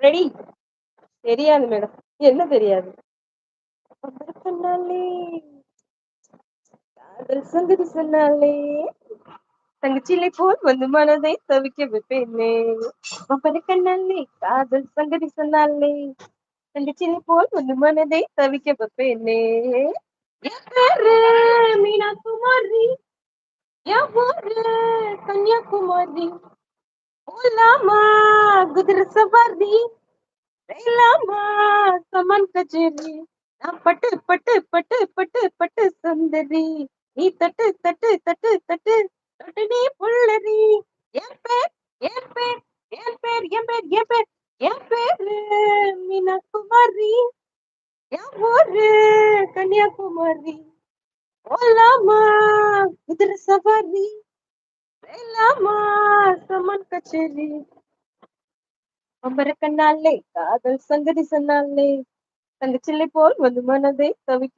Ready. தெரியாது madam. என்ன தெரியாது? சொன்னாலே காதல் சங்கதி சொன்னாலே தங்கச்சிலை போல் வந்து மனதை தவிக்க வைப்பேனே. கண்ணாலே காதல் சங்கதி சொன்னாலே தங்கச்சிலை போல் வந்து மனதை தவிக்க வைப்பேனே. என் பேரு மீனா குமாரி, என் ஊரு கன்னியாகுமரி. போலாமா குதிரை சவாரி, செய்யலாமா கமன் கச்சேரி. நான் பட்டு பட்டு பட்டு பட்டு பட்டு சுந்தரி, நீ தட்டு தட்டு தட்டு தட்டு தட்டு நீ புள்ளரி. என் பேர் என் பேர் என் பேர் என் பேர் என் பேர் என் பேரு மீனாகுமாரி, என் ஊரு கன்னியாகுமரி. போலாமா குதிரை சவாரி, செய்யலாமா கமன் கச்சேரி. கண்ணாலே காதல் சங்கதி சொன்னாலே தங்கச்சிலை போல் வந்து மனதை தவிக்க